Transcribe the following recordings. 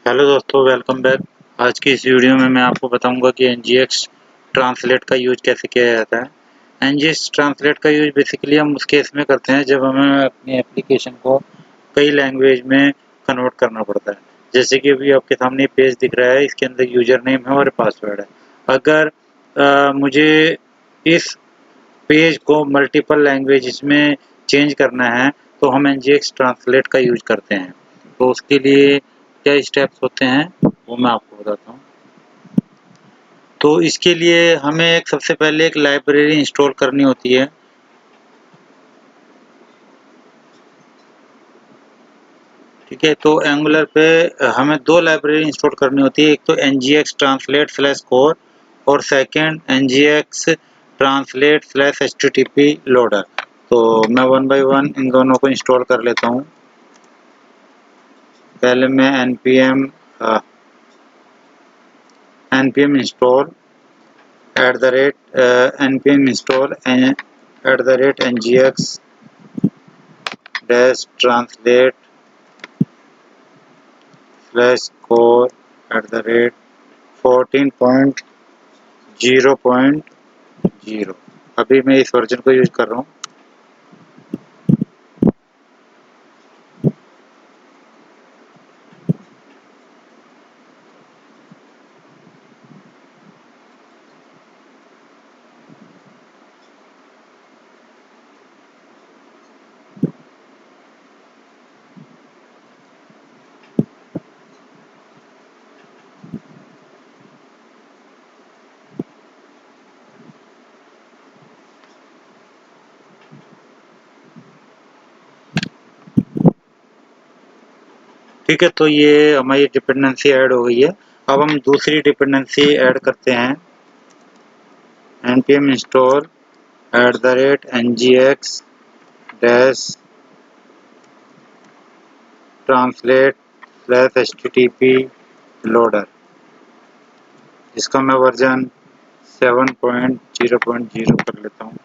Hello दोस्तों, welcome back. आज की इस वीडियो में मैं आपको बताऊंगा कि एनजीएक्स ट्रांसलेट का यूज कैसे किया जाता है। एनजीएक्स ट्रांसलेट का यूज बेसिकली हम उस केस में करते हैं जब हमें अपनी एप्लीकेशन को कई लैंग्वेज में कन्वर्ट करना पड़ता है। जैसे कि अभी आपके सामने पेज दिख रहा है, इसके अंदर यूजर नेम है और पासवर्ड है। अगर मुझे इस पेज को मल्टीपल लैंग्वेजेस में चेंज करना है तो हम एनजीएक्स ट्रांसलेट का यूज करते हैं। तो उसके लिए क्या स्टेप्स होते हैं वो मैं आपको बताता हूँ। तो इसके लिए हमें सबसे पहले एक लाइब्रेरी इंस्टॉल करनी होती है। ठीक है, तो एंगुलर पे हमें दो लाइब्रेरी इंस्टॉल करनी होती है। एक तो nginx translate स्लैश core और second nginx translate slash http loader। तो मैं वन बाय वन इन दोनों को इंस्टॉल कर लेता हूँ। पहले मैं npm install npm install @ngx dash translate slash core @14.0.0। अभी मैं इस वर्जन को यूज कर रहा हूँ। ठीक है, तो ये हमारी डिपेंडेंसी ऐड हो गई है। अब हम दूसरी डिपेंडेंसी ऐड करते हैं। npm install @ngx dash translate slash http loader। इसका मैं वर्जन 7.0.0 कर लेता हूँ।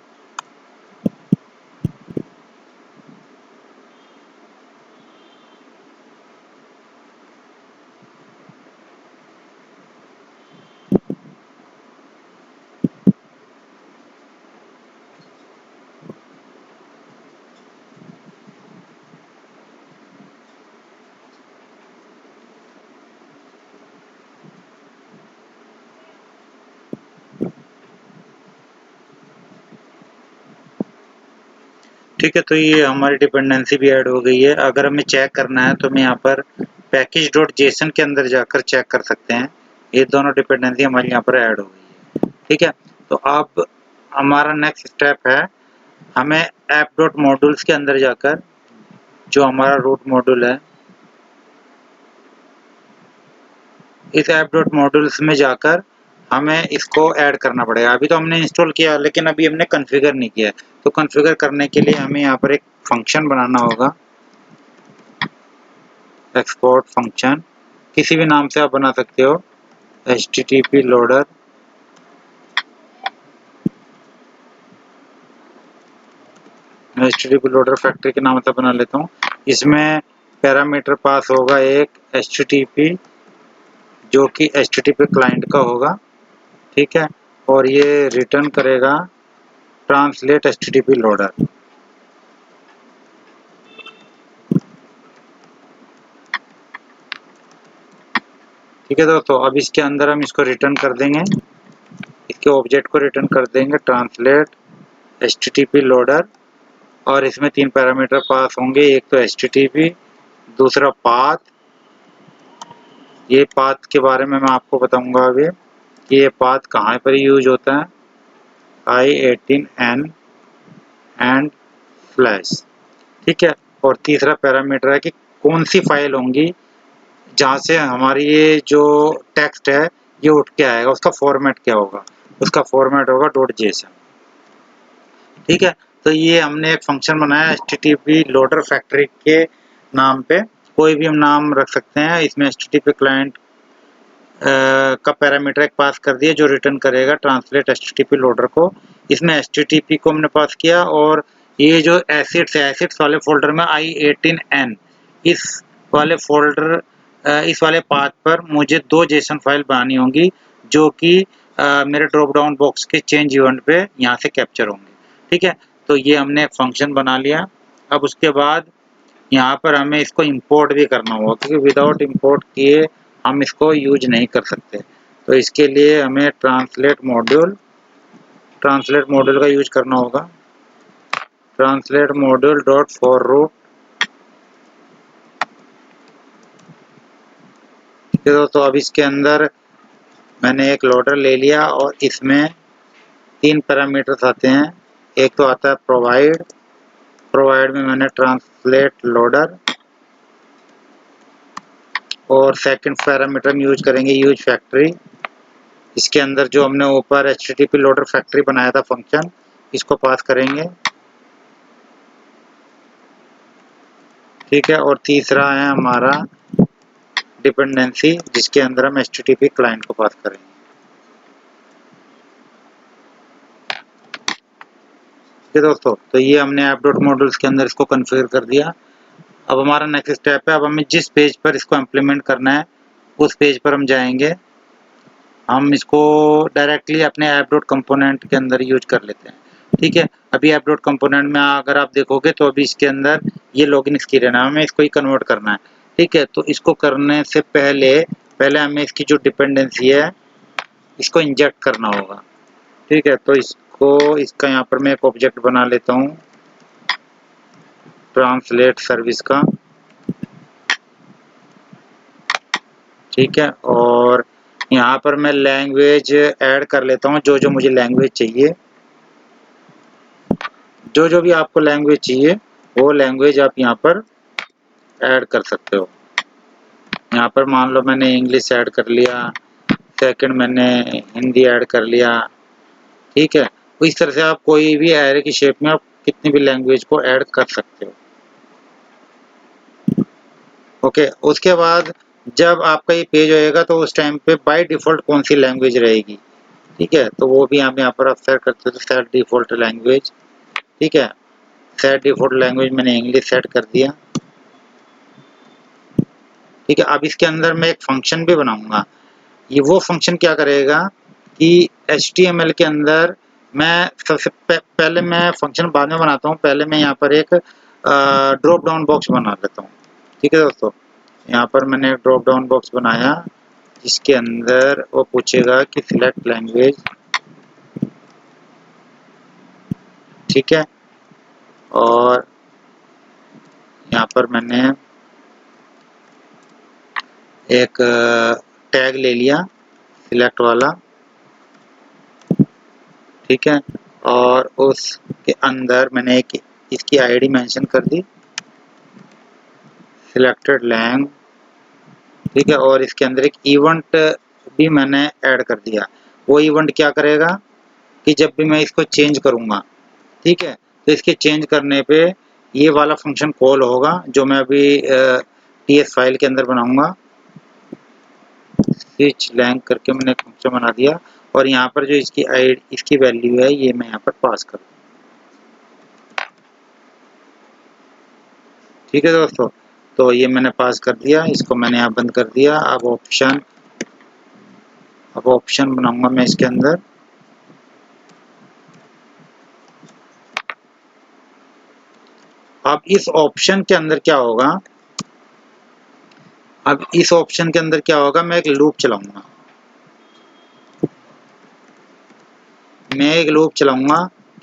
ठीक है, तो ये हमारी डिपेंडेंसी भी ऐड हो गई है। अगर हमें चेक करना है तो हम यहाँ पर package.json के अंदर जाकर चेक कर सकते हैं। ये दोनों डिपेंडेंसी हमारी यहाँ पर ऐड हो गई है। ठीक है, तो अब हमारा नेक्स्ट स्टेप है, हमें app.modules के अंदर जाकर जो हमारा रूट मॉड्यूल है, इस app.modules में जाकर हमें इसको ऐड करना पड़ेगा। अभी तो हमने इंस्टॉल किया लेकिन अभी हमने कॉन्फ़िगर नहीं किया है। तो कॉन्फ़िगर करने के लिए हमें यहाँ पर एक फंक्शन बनाना होगा, एक्सपोर्ट फंक्शन। किसी भी नाम से आप बना सकते हो, http loader। मैं http loader फैक्ट्री के नाम से बना लेता हूँ। इसमें पैरामीटर पास होगा एक http, जो कि http क्लाइंट का होगा। ठीक है, और ये रिटर्न करेगा ट्रांसलेट http loader। ठीक है दोस्तों, अब इसके अंदर हम इसको रिटर्न कर देंगे, इसके ऑब्जेक्ट को रिटर्न कर देंगे ट्रांसलेट http loader। और इसमें तीन पैरामीटर पास होंगे, एक तो http, दूसरा पाथ। ये पाथ के बारे में मैं आपको बताऊंगा अभी कि ये पाथ कहाँ पर यूज होता है, i18n एंड फ्लैश। ठीक है, और तीसरा पैरामीटर है कि कौन सी फाइल होंगी जहाँ से हमारी ये जो टेक्स्ट है ये उठ के आएगा, उसका फॉर्मेट क्या होगा। उसका फॉर्मेट होगा .json। ठीक है, तो ये हमने एक फंक्शन बनाया http loader फैक्ट्री के नाम पे। कोई भी हम नाम रख सकते हैं। इसमें http क्लाइंट का पैरामीटर एक पास कर दिया जो रिटर्न करेगा ट्रांसलेट http लोडर को। इसमें http को हमने पास किया, और ये जो एसिड्स है, एसिड्स वाले फोल्डर में i18n इस वाले फोल्डर इस वाले पाथ पर मुझे 2 जेसन फाइल बनानी होंगी जो कि मेरे ड्रॉप डाउन बॉक्स के चेंज इवेंट पे यहाँ से कैप्चर होंगे। ठीक है, तो ये हमने एक फंक्शन बना लिया। अब उसके बाद यहाँ पर हमें इसको इंपोर्ट भी करना होगा क्योंकि विदाउट इंपोर्ट किए हम इसको यूज नहीं कर सकते। तो इसके लिए हमें ट्रांसलेट मॉड्यूल का यूज करना होगा। Translate module dot for root. ठीक है दोस्तों, अब इसके अंदर मैंने एक लोडर ले लिया और इसमें 3 पैरामीटर्स आते हैं। एक तो आता है प्रोवाइड में मैंने ट्रांसलेट लोडर, और सेकंड पैरामीटर हम यूज करेंगे यूज फैक्ट्री। इसके अंदर जो हमने ऊपर HTTP लोडर फैक्ट्री बनाया था फंक्शन, इसको पास करेंगे। ठीक है, और तीसरा है हमारा डिपेंडेंसी जिसके अंदर हम HTTP क्लाइंट को पास करेंगे। ठीक है दोस्तों, तो ये हमने ऐप डॉट मॉड्यूल्स के अंदर इसको कॉन्फ़िगर कर दिया। अब हमारा नेक्स्ट स्टेप है, अब हमें जिस पेज पर इसको इम्प्लीमेंट करना है उस पेज पर हम जाएंगे। हम इसको डायरेक्टली अपने ऐप डॉट कंपोनेंट के अंदर यूज कर लेते हैं। ठीक है, अभी ऐप डॉट कंपोनेंट में अगर आप देखोगे तो अभी इसके अंदर ये लॉगिन स्क्रीन है, हमें इसको ही कन्वर्ट करना है। ठीक है, तो इसको करने से पहले हमें इसकी जो डिपेंडेंसी है इसको इंजेक्ट करना होगा। ठीक है, तो इसका यहाँ पर मैं एक ऑब्जेक्ट बना लेता हूँ ट्रांसलेट सर्विस का। ठीक है, और यहाँ पर मैं लैंग्वेज ऐड कर लेता हूँ, जो मुझे लैंग्वेज चाहिए। जो भी आपको लैंग्वेज चाहिए वो लैंग्वेज आप यहाँ पर ऐड कर सकते हो। यहाँ पर मान लो मैंने इंग्लिश ऐड कर लिया, सेकंड मैंने हिंदी ऐड कर लिया। ठीक है, तो इस तरह से आप कोई भी एरे की शेप में आप कितनी भी लैंग्वेज को ऐड कर सकते हो। ओके, उसके बाद जब आपका ये पेज होएगा तो उस टाइम पे बाय डिफ़ॉल्ट कौन सी लैंग्वेज रहेगी। ठीक है, तो वो भी हम यहाँ पर आप सेट करते हो, सेट डिफ़ॉल्ट लैंग्वेज। ठीक है, सेट डिफ़ॉल्ट लैंग्वेज मैंने इंग्लिश सेट कर दिया। ठीक है, अब इसके अंदर मैं एक फंक्शन भी बनाऊंगा। ये वो फंक्शन क्या करेगा कि HTML के अंदर मैं सबसे पहले मैं फंक्शन बाद में बनाता हूँ, पहले मैं यहाँ पर एक ड्रॉप डाउन बॉक्स बना लेता हूँ। ठीक है दोस्तों, यहाँ पर मैंने एक ड्रॉप डाउन बॉक्स बनाया जिसके अंदर वो पूछेगा कि सिलेक्ट लैंग्वेज। ठीक है, और यहाँ पर मैंने एक टैग ले लिया सिलेक्ट वाला। ठीक है, और उसके अंदर मैंने एक इसकी आईडी मेंशन कर दी सिलेक्टेड लैंग। ठीक है, और इसके अंदर एक इवेंट भी मैंने ऐड कर दिया। वो इवेंट क्या करेगा कि जब भी मैं इसको चेंज करूंगा, ठीक है, तो इसके चेंज करने पे ये वाला फंक्शन कॉल होगा जो मैं अभी TS फाइल के अंदर बनाऊंगा। स्विच लैंग करके मैंने एक फंक्शन बना दिया और यहाँ पर जो इसकी वैल्यू है ये मैं यहाँ पर पास कर दूँ। ठीक है दोस्तों, तो ये मैंने पास कर दिया, इसको मैंने यहाँ बंद कर दिया। अब ऑप्शन बनाऊंगा मैं इसके अंदर। अब इस ऑप्शन के अंदर क्या होगा, मैं एक लूप चलाऊंगा।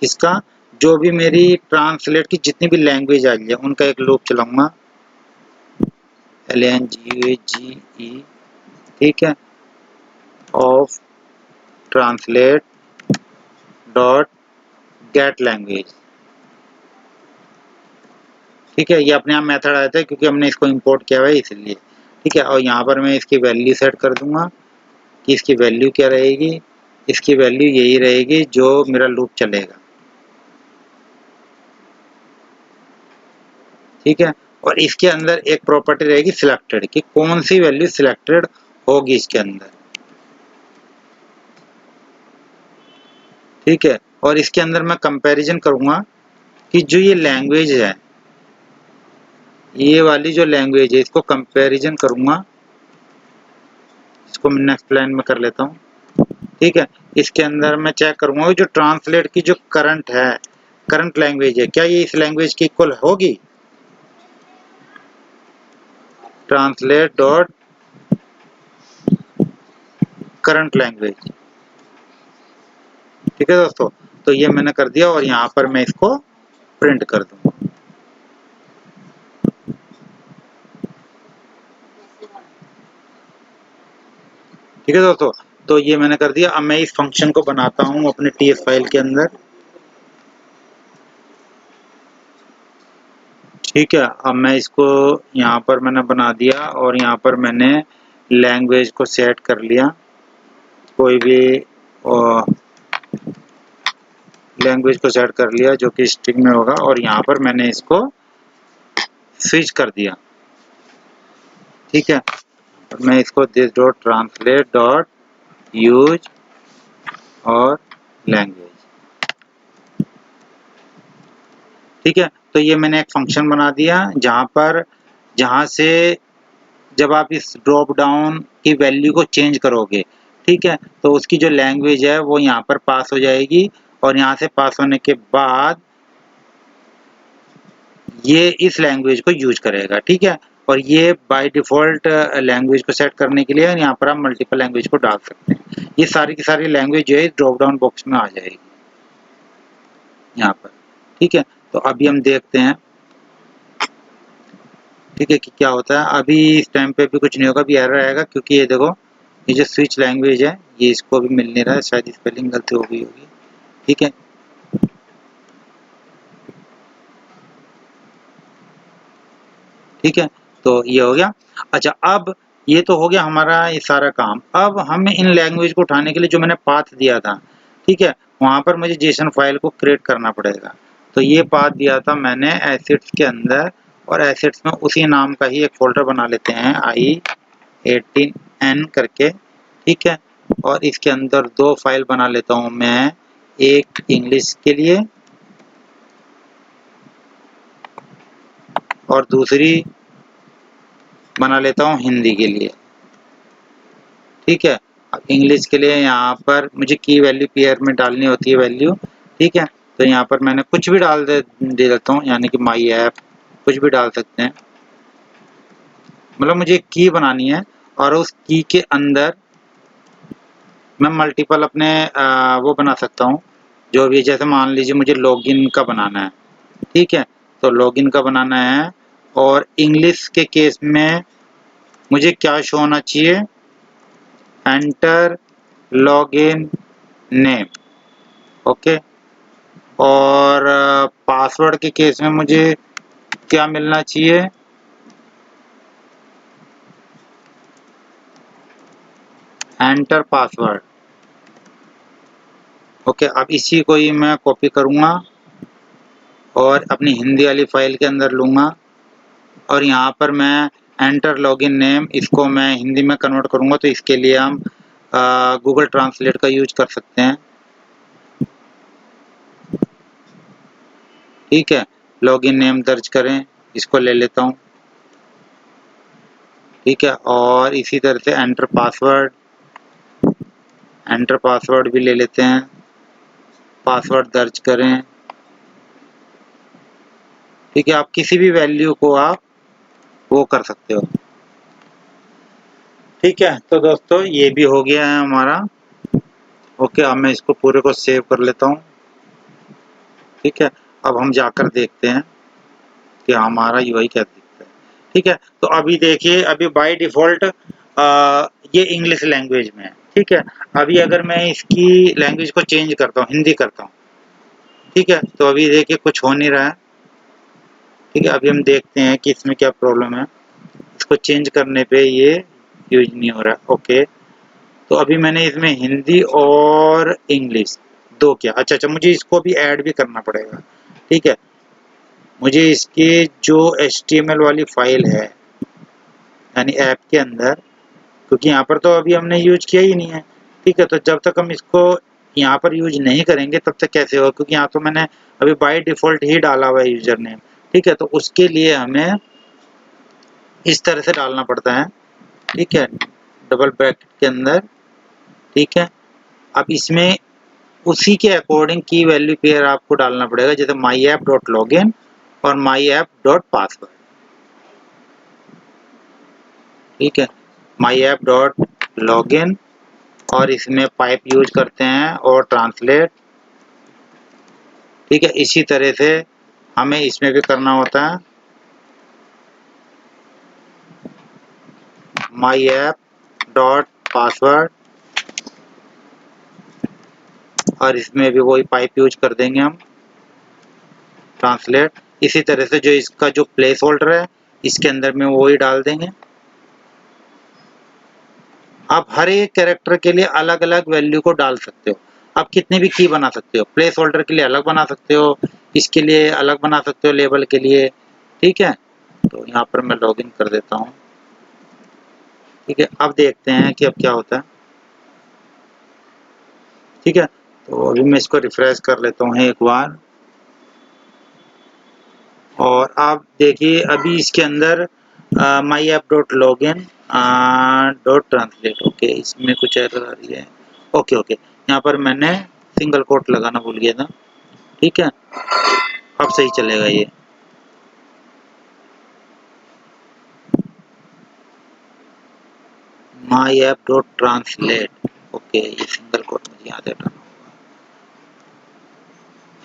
किसका, जो भी मेरी ट्रांसलेट की जितनी भी लैंग्वेज आ गई उनका एक लूप चलाऊंगा LANGUAGE। ठीक है, of translate dot gate language. ठीक है, ये अपने आप मेथड आया था क्योंकि हमने इसको इंपोर्ट किया हुआ है इसलिए। ठीक है, और यहाँ पर मैं इसकी वैल्यू सेट कर दूंगा कि इसकी वैल्यू क्या रहेगी। इसकी वैल्यू यही रहेगी जो मेरा लूप चलेगा। ठीक है, और इसके अंदर एक प्रॉपर्टी रहेगी सिलेक्टेड कि कौन सी वैल्यू सिलेक्टेड होगी इसके अंदर। ठीक है, और इसके अंदर मैं कंपैरिजन करूंगा कि जो ये लैंग्वेज है, ये वाली जो लैंग्वेज है इसको कंपैरिजन करूंगा इसको मैं नेक्स्ट लाइन में कर लेता हूँ। ठीक है, इसके अंदर मैं चेक करूंगा जो ट्रांसलेट की जो करंट है, करंट लैंग्वेज है, क्या ये इस लैंग्वेज की इक्वल होगी। Translate dot current language. ठीक है दोस्तों, तो ये मैंने कर दिया और यहाँ पर मैं इसको प्रिंट कर दूंगा। ठीक है दोस्तों, तो ये मैंने कर दिया। अब मैं इस फंक्शन को बनाता हूँ अपने टीएफ फाइल के अंदर। ठीक है, अब मैं इसको यहाँ पर मैंने बना दिया और यहाँ पर मैंने लैंग्वेज को सेट कर लिया, कोई भी लैंग्वेज को सेट कर लिया जो कि स्ट्रिंग में होगा, और यहाँ पर मैंने इसको स्विच कर दिया। ठीक है, मैं इसको this dot translate dot use और लैंग्वेज। ठीक है, तो ये मैंने एक फंक्शन बना दिया जहाँ से जब आप इस ड्रॉप डाउन की वैल्यू को चेंज करोगे, ठीक है, तो उसकी जो लैंग्वेज है वो यहाँ पर पास हो जाएगी, और यहाँ से पास होने के बाद ये इस लैंग्वेज को यूज करेगा। ठीक है, और ये बाय डिफॉल्ट लैंग्वेज को सेट करने के लिए यहाँ पर आप मल्टीपल लैंग्वेज को डाल सकते हैं। ये सारी की सारी लैंग्वेज जो है ड्रॉप डाउन बॉक्स में आ जाएगी यहाँ पर। ठीक है, तो अभी हम देखते हैं, ठीक है, कि क्या होता है। अभी इस टाइम पे भी कुछ नहीं होगा, अभी एरर आएगा, क्योंकि ये देखो ये जो स्विच लैंग्वेज है ये इसको भी मिल नहीं रहा है, शायद स्पेलिंग गलती हो गई होगी। ठीक है, ठीक है, तो ये हो गया। अच्छा, अब ये तो हो गया हमारा ये सारा काम। अब हमें इन लैंग्वेज को उठाने के लिए जो मैंने पाथ दिया था, ठीक है, वहाँ पर मुझे जेसन फाइल को क्रिएट करना पड़ेगा। तो ये पाथ दिया था मैंने एसेट्स के अंदर, और एसेट्स में उसी नाम का ही एक फोल्डर बना लेते हैं i18n करके। ठीक है, और इसके अंदर दो फाइल बना लेता हूँ मैं, एक इंग्लिश के लिए और दूसरी बना लेता हूँ हिंदी के लिए। ठीक है, अब इंग्लिश के लिए यहाँ पर मुझे की वैल्यू पेयर में डालनी होती है वैल्यू। ठीक है, तो यहाँ पर मैंने कुछ भी दे देता हूँ, यानी कि माई ऐप, कुछ भी डाल सकते हैं। मतलब मुझे की बनानी है, और उस की के अंदर मैं मल्टीपल अपने वो बना सकता हूँ जो भी, जैसे मान लीजिए मुझे लॉगिन का बनाना है। ठीक है, तो लॉगिन का बनाना है, और इंग्लिश के केस में मुझे क्या शो होना चाहिए, एंटर लॉगिन नेम। ओके, और पासवर्ड के केस में मुझे क्या मिलना चाहिए, एंटर पासवर्ड। ओके, अब इसी को ही मैं कॉपी करूँगा और अपनी हिंदी वाली फाइल के अंदर लूँगा, और यहाँ पर मैं एंटर लॉगिन नेम, इसको मैं हिंदी में कन्वर्ट करूँगा। तो इसके लिए हम गूगल ट्रांसलेट का यूज कर सकते हैं। ठीक है, लॉगिन नेम दर्ज करें, इसको ले लेता हूँ। ठीक है, और इसी तरह से एंटर पासवर्ड भी ले लेते हैं, पासवर्ड दर्ज करें। ठीक है, आप किसी भी वैल्यू को आप वो कर सकते हो। ठीक है, तो दोस्तों ये भी हो गया है हमारा। ओके, अब मैं इसको पूरे को सेव कर लेता हूँ। ठीक है, अब हम जाकर देखते हैं कि हमारा यूआई क्या दिखता है। ठीक है, तो अभी देखिए, अभी बाय डिफ़ॉल्ट ये इंग्लिश लैंग्वेज में है। ठीक है, अभी अगर मैं इसकी लैंग्वेज को चेंज करता हूँ, हिंदी करता हूँ, ठीक है, तो अभी देखिए कुछ हो नहीं रहा है। ठीक है, अभी हम देखते हैं कि इसमें क्या प्रॉब्लम है। इसको चेंज करने पे ये यूज नहीं हो रहा। ओके, तो अभी मैंने इसमें हिंदी और इंग्लिश दो किया। अच्छा, मुझे इसको भी ऐड भी करना पड़ेगा। ठीक है, मुझे इसकी जो HTML वाली फाइल है, यानी ऐप के अंदर, क्योंकि यहाँ पर तो अभी हमने यूज किया ही नहीं है। ठीक है, तो जब तक हम इसको यहाँ पर यूज नहीं करेंगे तब तक कैसे होगा, क्योंकि यहाँ तो मैंने अभी बाय डिफ़ॉल्ट ही डाला हुआ है यूजर नेम। ठीक है, तो उसके लिए हमें इस तरह से डालना पड़ता है। ठीक है, डबल ब्रैकेट के अंदर, ठीक है। अब इसमें उसी के अकॉर्डिंग की वैल्यू पेयर आपको डालना पड़ेगा, जैसे myapp.login और myapp.password, ठीक है। myapp.login और इसमें पाइप यूज करते हैं और ट्रांसलेट, ठीक है। इसी तरह से हमें इसमें भी करना होता है myapp.password और इसमें भी वही पाइप यूज कर देंगे हम, ट्रांसलेट। इसी तरह से जो इसका जो प्लेस होल्डर है इसके अंदर में वही डाल देंगे। आप हर एक कैरेक्टर के लिए अलग अलग वैल्यू को डाल सकते हो, आप कितने भी की बना सकते हो, प्लेस होल्डर के लिए अलग बना सकते हो, इसके लिए अलग बना सकते हो, लेबल के लिए, ठीक है। तो यहाँ पर मैं लॉगिन कर देता हूँ, ठीक है। अब देखते हैं कि अब क्या होता है, ठीक है। तो अभी मैं इसको रिफ्रेश कर लेता हूँ एक बार, और आप देखिए अभी इसके अंदर myapp.login .translate, ओके, इसमें कुछ एरर आ रही है, ओके ओके। यहाँ पर मैंने सिंगल कोट लगाना भूल गया था, ठीक है। अब सही चलेगा ये, myapp.translate, ओके। ये सिंगल कोट मुझे याद है,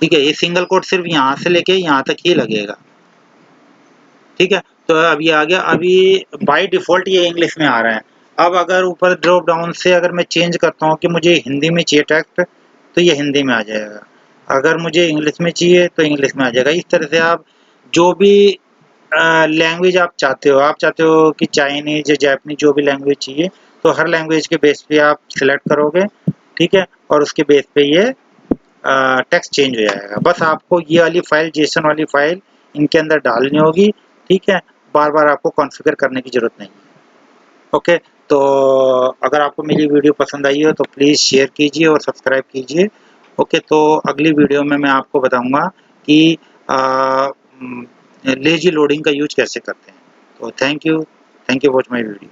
ठीक है। ये सिंगल कोट सिर्फ यहाँ से लेके यहाँ तक ही लगेगा, ठीक है। तो अब ये आ गया, अभी बाय डिफ़ॉल्ट ये इंग्लिश में आ रहा है। अब अगर ऊपर ड्रॉप डाउन से अगर मैं चेंज करता हूँ कि मुझे हिंदी में चाहिए टेक्स्ट, तो ये हिंदी में आ जाएगा, अगर मुझे इंग्लिश में चाहिए तो इंग्लिश में आ जाएगा। इस तरह से आप जो भी लैंग्वेज आप चाहते हो कि चाइनीज या जापानीज जो भी लैंग्वेज चाहिए, तो हर लैंग्वेज के बेस पे आप सिलेक्ट करोगे, ठीक है, और उसके बेस पे ये टेक्स्ट चेंज हो जाएगा। बस आपको ये वाली फाइल, जेसन वाली फाइल इनके अंदर डालनी होगी, ठीक है। बार बार आपको कॉन्फ़िगर करने की ज़रूरत नहीं है, ओके। तो अगर आपको मेरी वीडियो पसंद आई हो तो प्लीज़ शेयर कीजिए और सब्सक्राइब कीजिए, ओके। तो अगली वीडियो में मैं आपको बताऊंगा कि लेजी लोडिंग का यूज कैसे करते हैं। तो thank you watch my video.